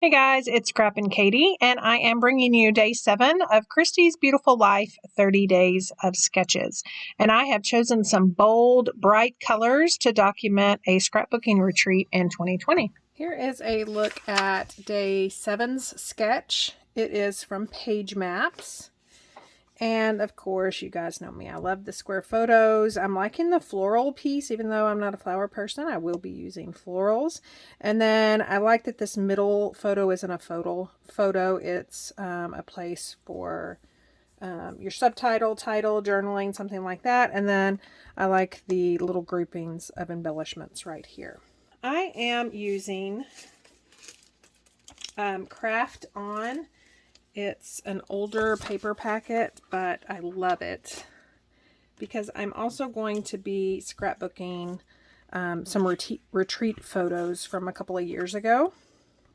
Hey guys, it's Scrapinkaty, and I am bringing you day 7 of Christy's Beautiful Life 30 Days of Sketches. And I have chosen some bold, bright colors to document a scrapbooking retreat in 2020. Here is a look at day 7's sketch. It is from Page Maps. And of course, you guys know me. I love the square photos. I'm liking the floral piece, even though I'm not a flower person. I will be using florals. And then I like that this middle photo isn't a photo. It's a place for your subtitle, title, journaling, something like that. And then I like the little groupings of embellishments right here. I am using Craft On. It's an older paper packet, but I love it because I'm also going to be scrapbooking some retreat photos from a couple of years ago.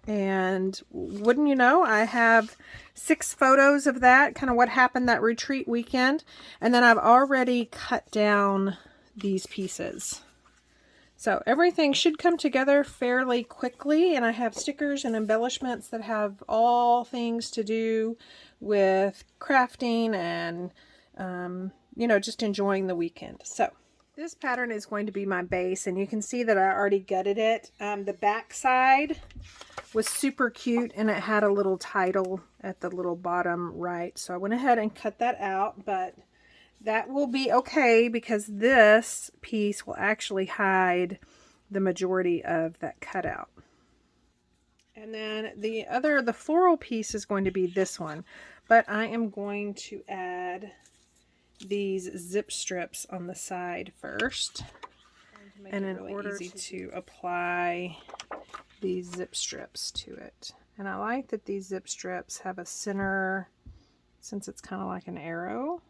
And wouldn't you know, I have 6 photos of that, kind of what happened that retreat weekend. And then I've already cut down these pieces. So everything should come together fairly quickly, and I have stickers and embellishments that have all things to do with crafting and, you know, just enjoying the weekend. So this pattern is going to be my base, and you can see that I already gutted it. The back side was super cute, and it had a little title at the little bottom right. So I went ahead and cut that out, but that will be okay because this piece will actually hide the majority of that cutout. And then the floral piece is going to be this one, but I am going to add these zip strips on the side first. And in order to apply these zip strips to it. And I like that these zip strips have a center, since it's kind of like an arrow.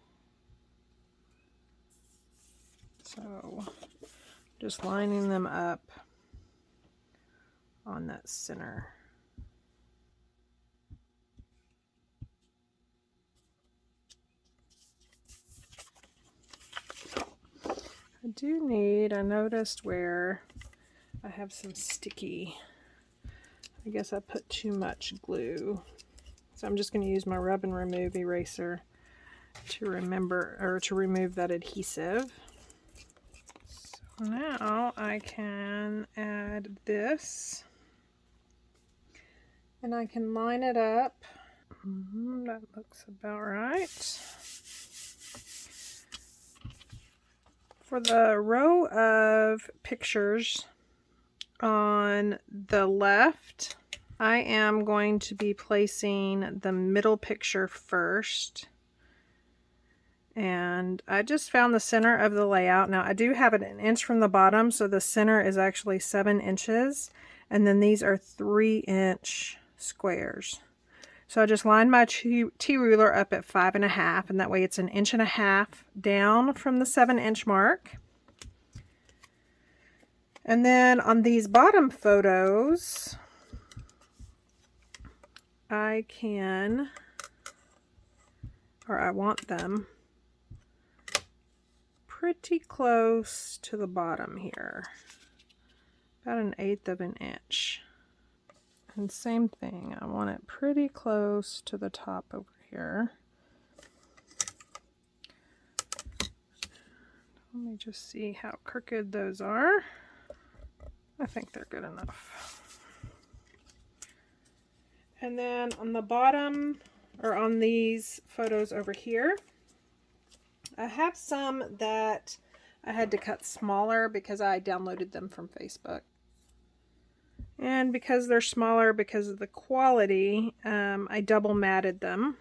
So just lining them up on that center. I noticed where I have some sticky, I guess I put too much glue. So I'm just going to use my rub and remove eraser to remove that adhesive. So now I can add this, and I can line it up. That looks about right. For the row of pictures on the left, I am going to be placing the middle picture first. And I just found the center of the layout. Now I do have it an inch from the bottom, so the center is actually 7 inches. And then these are 3-inch squares. So I just lined my T-ruler up at 5.5, and that way it's 1.5 inches down from the 7-inch mark. And then on these bottom photos, I want them pretty close to the bottom here, about 1/8 of an inch. And same thing, I want it pretty close to the top over here. Let me just see how crooked those are. I think they're good enough. And then on the bottom, or on these photos over here, I have some that I had to cut smaller because I downloaded them from Facebook. And because they're smaller, because of the quality, I double matted them.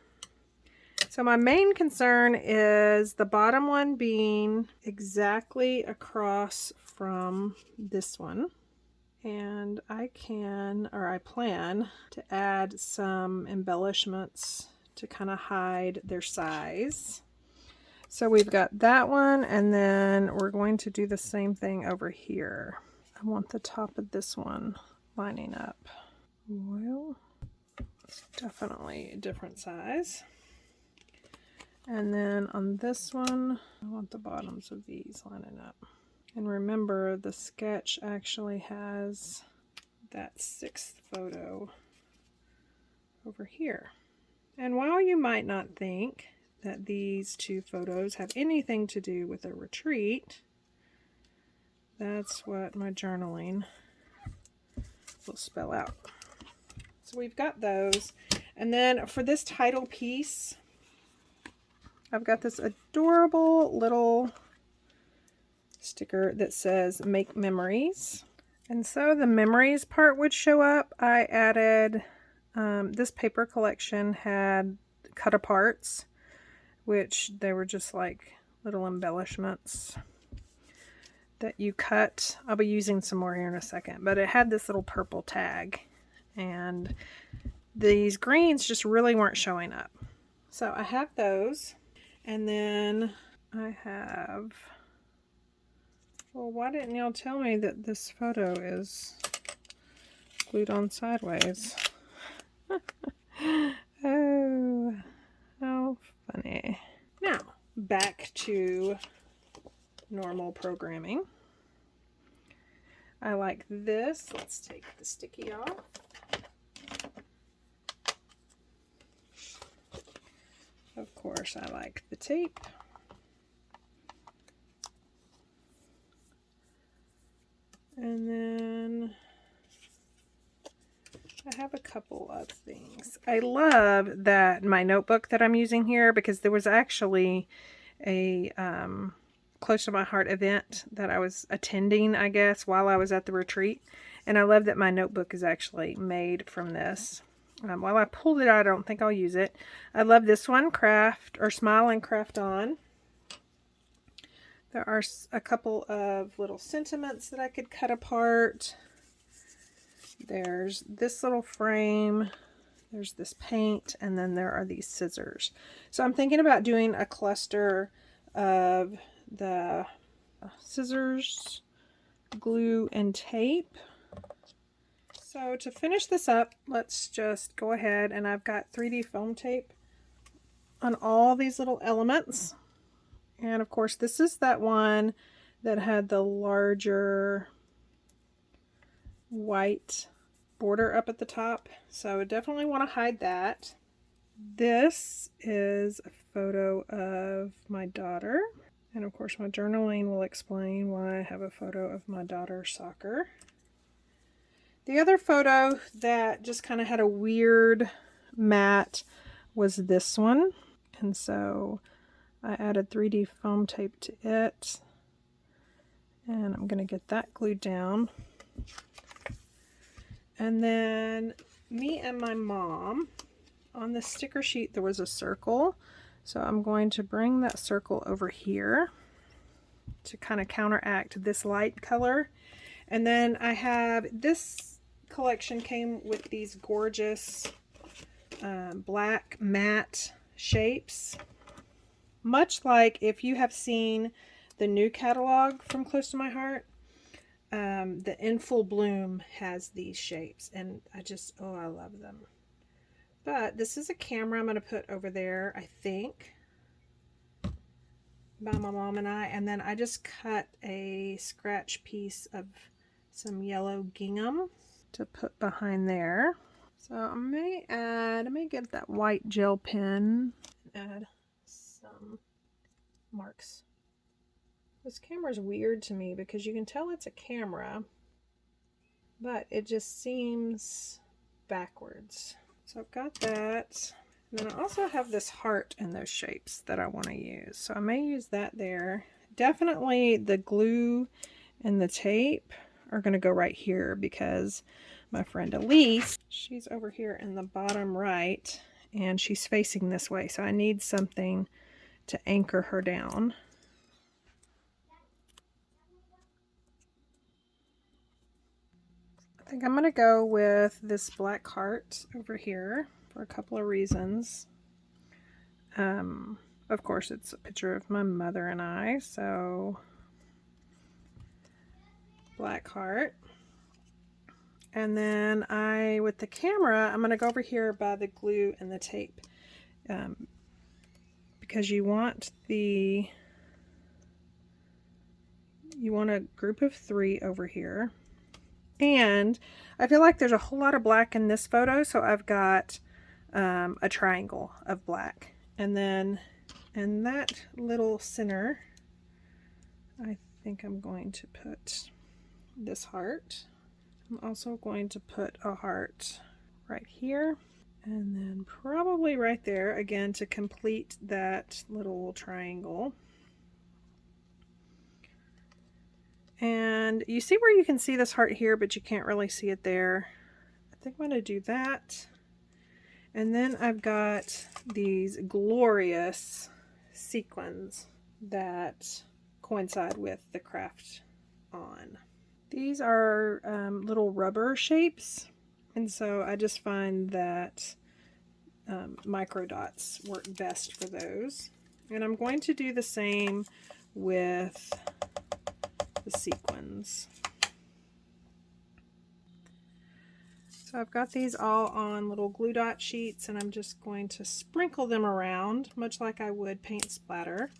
So my main concern is the bottom one being exactly across from this one. And I plan to add some embellishments to kind of hide their size. So we've got that one, and then we're going to do the same thing over here. I want the top of this one lining up. Well, it's definitely a different size. And then on this one, I want the bottoms of these lining up. And remember, the sketch actually has that 6th photo over here. And while you might not think that these two photos have anything to do with a retreat, that's what my journaling will spell out. So we've got those. And then for this title piece, I've got this adorable little sticker that says make memories. And so the memories part would show up. I added, this paper collection had cut aparts, which they were just like little embellishments that you cut. I'll be using some more here in a second, but it had this little purple tag, and these greens just really weren't showing up. So I have those, and then I have, well, why didn't y'all tell me that this photo is glued on sideways? Oh, how funny. Now, back to normal programming. I like this. Let's take the sticky off. Of course, I like the tape. And then I have a couple of things. I love that my notebook that I'm using here, because there was actually a close to my heart event that I was attending, I guess, while I was at the retreat. And I love that my notebook is actually made from this. While I pulled it out, I don't think I'll use it. I love this one, Craft or Smile and Craft On. There are a couple of little sentiments that I could cut apart. There's this little frame, there's this paint, and then there are these scissors. So I'm thinking about doing a cluster of the scissors, glue, and tape. So to finish this up, let's just go ahead, and I've got 3D foam tape on all these little elements. And of course, this is that one that had the larger white border up at the top. So I definitely want to hide that. This is a photo of my daughter. And of course, my journaling will explain why I have a photo of my daughter's soccer. The other photo that just kind of had a weird mat was this one. And so I added 3D foam tape to it. And I'm going to get that glued down. And then me and my mom, on the sticker sheet there was a circle. So I'm going to bring that circle over here to kind of counteract this light color. And then I have, this collection came with these gorgeous black matte shapes. Much like if you have seen the new catalog from Close to My Heart, the In Full Bloom has these shapes, and I love them. But this is a camera I'm going to put over there, I think, by my mom and I. And then I just cut a scratch piece of some yellow gingham to put behind there. So I may get that white gel pen and add some marks. This camera is weird to me because you can tell it's a camera, but it just seems backwards. So I've got that. And then I also have this heart in those shapes that I want to use. So I may use that there. Definitely the glue and the tape are going to go right here because my friend Elise, she's over here in the bottom right and she's facing this way. So I need something to anchor her down. I think I'm going to go with this black heart over here for a couple of reasons. Of course, it's a picture of my mother and I, so black heart. And then with the camera, I'm going to go over here by the glue and the tape, because you want a group of 3 over here. And I feel like there's a whole lot of black in this photo, so I've got a triangle of black. And then in that little center, I think I'm going to put this heart. I'm also going to put a heart right here, and then probably right there again to complete that little triangle. And you see where you can see this heart here, but you can't really see it there. I think I'm going to do that. And then I've got these glorious sequins that coincide with the craft on. These are little rubber shapes, and so I just find that micro dots work best for those. And I'm going to do the same with the sequins. So I've got these all on little glue dot sheets, and I'm just going to sprinkle them around, much like I would paint splatter.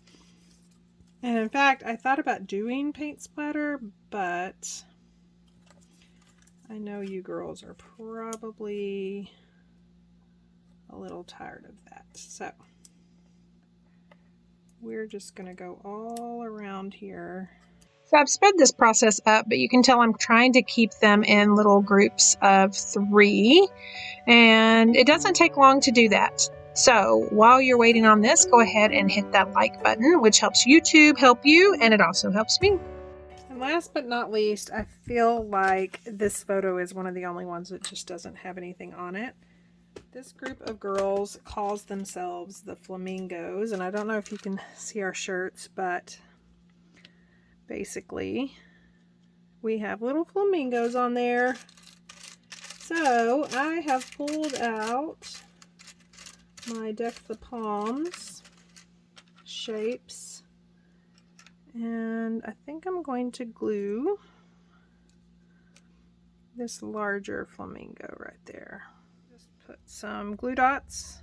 And in fact, I thought about doing paint splatter, but I know you girls are probably a little tired of that. So we're just going to go all around here. So I've sped this process up, but you can tell I'm trying to keep them in little groups of 3, and it doesn't take long to do that. So while you're waiting on this, go ahead and hit that like button, which helps YouTube help you, and it also helps me. And last but not least, I feel like this photo is one of the only ones that just doesn't have anything on it. This group of girls calls themselves the Flamingos, and I don't know if you can see our shirts, but basically we have little flamingos on there. So I have pulled out my Deck the Palms shapes, and I think I'm going to glue this larger flamingo right there. Just put some glue dots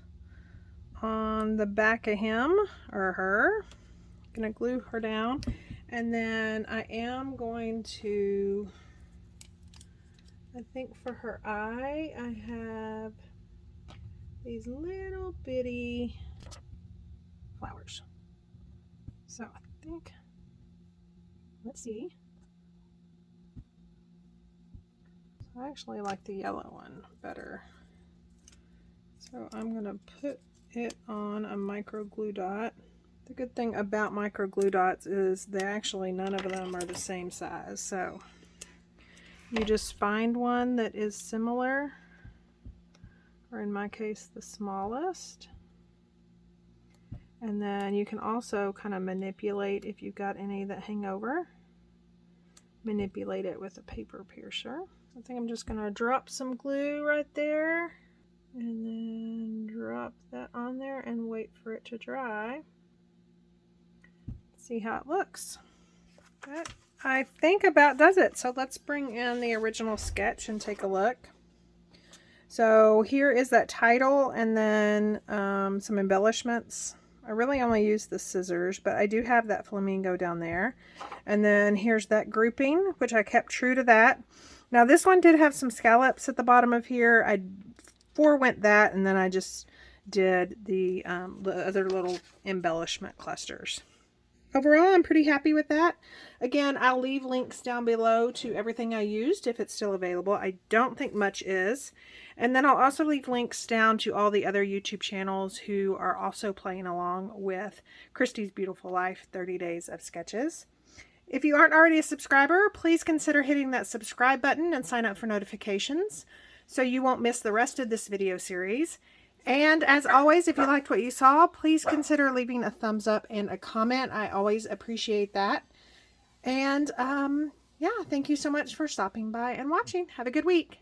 on the back of him or her. I'm gonna glue her down, and then I am going to, I think for her eye, I have these little bitty flowers. So I think, let's see. I actually like the yellow one better. So I'm gonna put it on a micro glue dot. The good thing about micro glue dots is they actually, none of them are the same size. So you just find one that is similar, or in my case, the smallest. And then you can also kind of manipulate, if you've got any that hang over, manipulate it with a paper piercer. I think I'm just going to drop some glue right there, and then drop that on there and wait for it to dry. See how it looks. That I think about does it. So let's bring in the original sketch and take a look. So here is that title, and then some embellishments. I really only use the scissors, but I do have that flamingo down there. And then here's that grouping, which I kept true to that. Now this one did have some scallops at the bottom of here. I forewent that, and then I just did the other little embellishment clusters. Overall, I'm pretty happy with that. Again, I'll leave links down below to everything I used if it's still available. I don't think much is. And then I'll also leave links down to all the other YouTube channels who are also playing along with Christy's Beautiful Life 30 Days of Sketches. If you aren't already a subscriber, please consider hitting that subscribe button and sign up for notifications so you won't miss the rest of this video series. And as always, if you liked what you saw, please consider leaving a thumbs up and a comment. I always appreciate that. And yeah, thank you so much for stopping by and watching. Have a good week.